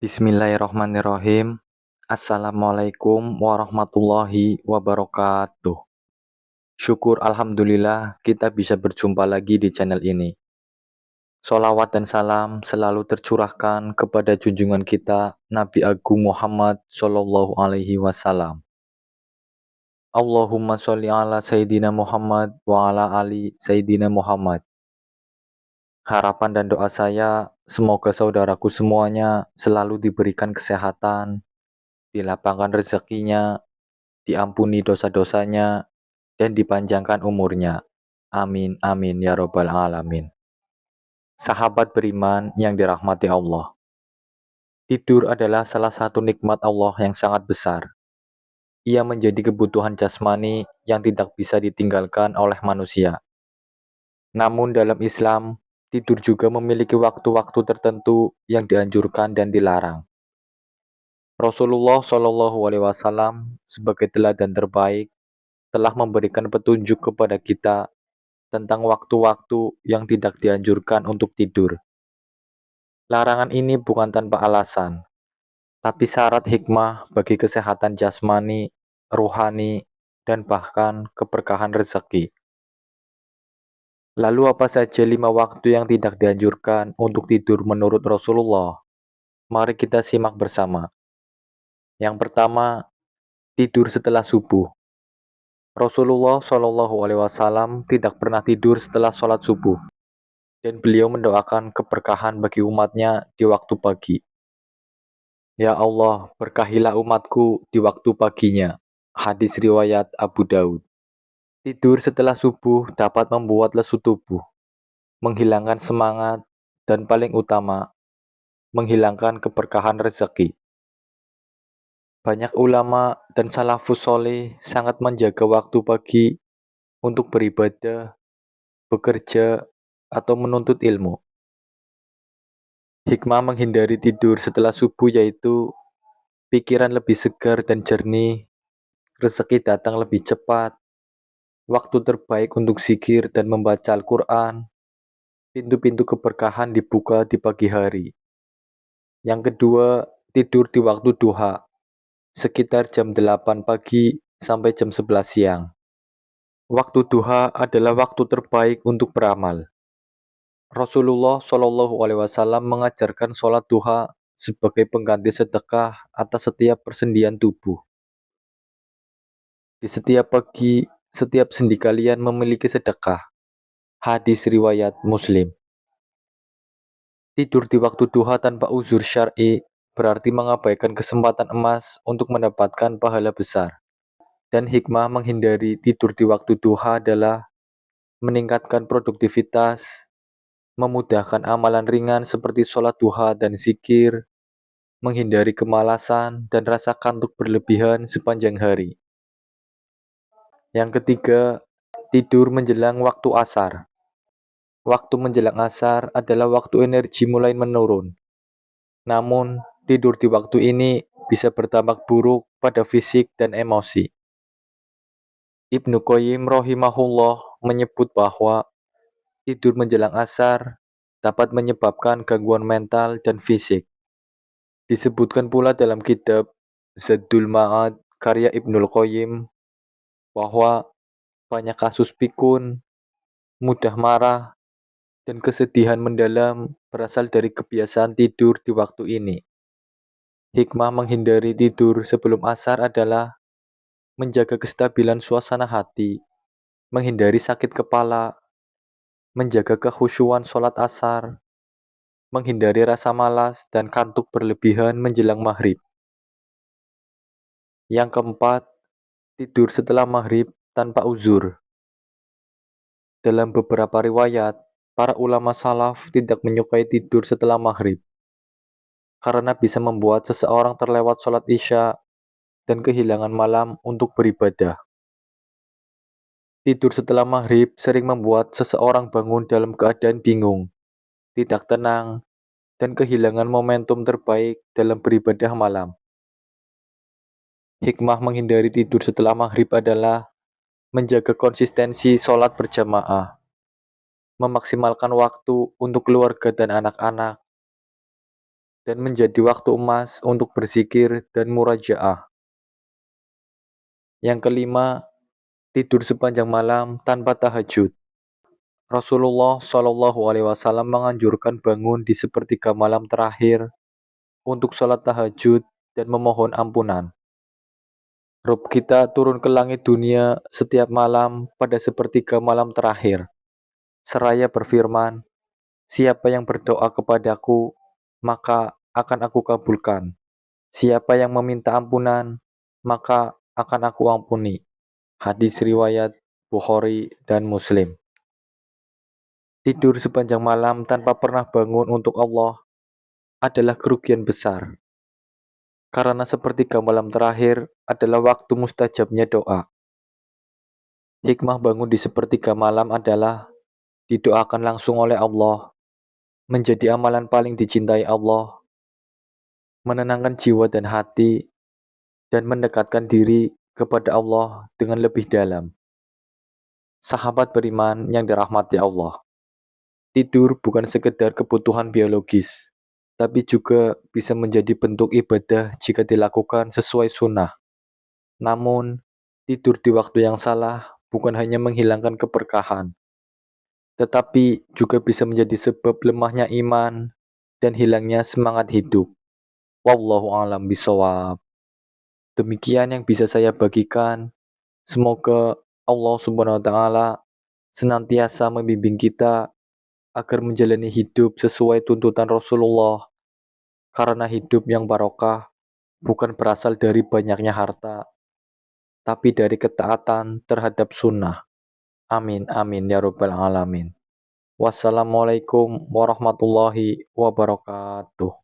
Bismillahirrahmanirrahim. Assalamualaikum warahmatullahi wabarakatuh. Syukur Alhamdulillah kita bisa berjumpa lagi di channel ini. Solawat dan salam selalu tercurahkan kepada junjungan kita Nabi Agung Muhammad Sallallahu Alaihi Wasallam. Allahumma sholli ala Sayyidina Muhammad wa ala ali Sayyidina Muhammad. Harapan dan doa saya, semoga saudaraku semuanya selalu diberikan kesehatan, dilapangkan rezekinya, diampuni dosa-dosanya, dan dipanjangkan umurnya. Amin, amin, ya robbal alamin. Sahabat beriman yang dirahmati Allah. Tidur adalah salah satu nikmat Allah yang sangat besar. Ia menjadi kebutuhan jasmani yang tidak bisa ditinggalkan oleh manusia. Namun dalam Islam, tidur juga memiliki waktu-waktu tertentu yang dianjurkan dan dilarang. Rasulullah Shallallahu Alaihi Wasallam sebagai teladan terbaik telah memberikan petunjuk kepada kita tentang waktu-waktu yang tidak dianjurkan untuk tidur. Larangan ini bukan tanpa alasan, tapi syarat hikmah bagi kesehatan jasmani, rohani, dan bahkan keberkahan rezeki. Lalu apa saja 5 waktu yang tidak dianjurkan untuk tidur menurut Rasulullah? Mari kita simak bersama. Yang pertama, tidur setelah subuh. Rasulullah Shallallahu Alaihi Wasallam tidak pernah tidur setelah sholat subuh, dan beliau mendoakan keberkahan bagi umatnya di waktu pagi. Ya Allah, berkahilah umatku di waktu paginya. Hadis riwayat Abu Daud. Tidur setelah subuh dapat membuat lesu tubuh, menghilangkan semangat, dan paling utama, menghilangkan keberkahan rezeki. Banyak ulama dan salafus soleh sangat menjaga waktu pagi untuk beribadah, bekerja, atau menuntut ilmu. Hikmah menghindari tidur setelah subuh yaitu pikiran lebih segar dan jernih, rezeki datang lebih cepat, waktu terbaik untuk zikir dan membaca Al-Quran, pintu-pintu keberkahan dibuka di pagi hari. Yang kedua, tidur di waktu duha, sekitar jam 8 pagi sampai jam 11 siang. Waktu duha adalah waktu terbaik untuk beramal. Rasulullah Shallallahu Alaihi Wasallam mengajarkan sholat duha sebagai pengganti sedekah atas setiap persendian tubuh. Di setiap pagi, setiap sendi kalian memiliki sedekah. Hadis riwayat Muslim. Tidur di waktu duha tanpa uzur syar'i berarti mengabaikan kesempatan emas untuk mendapatkan pahala besar. Dan hikmah menghindari tidur di waktu duha adalah meningkatkan produktivitas, memudahkan amalan ringan seperti sholat duha dan zikir, menghindari kemalasan dan rasa kantuk berlebihan sepanjang hari. Yang ketiga, tidur menjelang waktu asar. Waktu menjelang asar adalah waktu energi mulai menurun. Namun, tidur di waktu ini bisa berdampak buruk pada fisik dan emosi. Ibnu Qayyim rahimahullah menyebut bahwa tidur menjelang asar dapat menyebabkan gangguan mental dan fisik. Disebutkan pula dalam kitab Zadul Ma'ad karya Ibnul Qayyim bahwa banyak kasus pikun, mudah marah, dan kesedihan mendalam berasal dari kebiasaan tidur di waktu ini. Hikmah menghindari tidur sebelum asar adalah menjaga kestabilan suasana hati, menghindari sakit kepala, menjaga kekhusyuan sholat asar, menghindari rasa malas dan kantuk berlebihan menjelang maghrib. Yang keempat, tidur setelah maghrib tanpa uzur. Dalam beberapa riwayat, para ulama salaf tidak menyukai tidur setelah maghrib, karena bisa membuat seseorang terlewat sholat isya dan kehilangan malam untuk beribadah. Tidur setelah maghrib sering membuat seseorang bangun dalam keadaan bingung, tidak tenang, dan kehilangan momentum terbaik dalam beribadah malam. Hikmah menghindari tidur setelah maghrib adalah menjaga konsistensi sholat berjamaah, memaksimalkan waktu untuk keluarga dan anak-anak, dan menjadi waktu emas untuk berzikir dan murajaah. Yang kelima, tidur sepanjang malam tanpa tahajud. Rasulullah Shallallahu Alaihi Wasallam menganjurkan bangun di sepertiga malam terakhir untuk sholat tahajud dan memohon ampunan. Rob kita turun ke langit dunia setiap malam pada sepertiga malam terakhir. Seraya berfirman, siapa yang berdoa kepadaku, maka akan aku kabulkan. Siapa yang meminta ampunan, maka akan aku ampuni. Hadis riwayat Bukhari dan Muslim. Tidur sepanjang malam tanpa pernah bangun untuk Allah adalah kerugian besar. Karena sepertiga malam terakhir adalah waktu mustajabnya doa. Hikmah bangun di sepertiga malam adalah didoakan langsung oleh Allah, menjadi amalan paling dicintai Allah, menenangkan jiwa dan hati, dan mendekatkan diri kepada Allah dengan lebih dalam. Sahabat beriman yang dirahmati Allah, tidur bukan sekedar kebutuhan biologis, tapi juga bisa menjadi bentuk ibadah jika dilakukan sesuai sunnah. Namun, tidur di waktu yang salah bukan hanya menghilangkan keberkahan, tetapi juga bisa menjadi sebab lemahnya iman dan hilangnya semangat hidup. Wallahu a'lam bishawab. Demikian yang bisa saya bagikan. Semoga Allah Subhanahu wa taala senantiasa membimbing kita agar menjalani hidup sesuai tuntutan Rasulullah, karena hidup yang barokah bukan berasal dari banyaknya harta, tapi dari ketaatan terhadap sunnah. Amin, amin, ya Rabbal Alamin. Wassalamualaikum warahmatullahi wabarakatuh.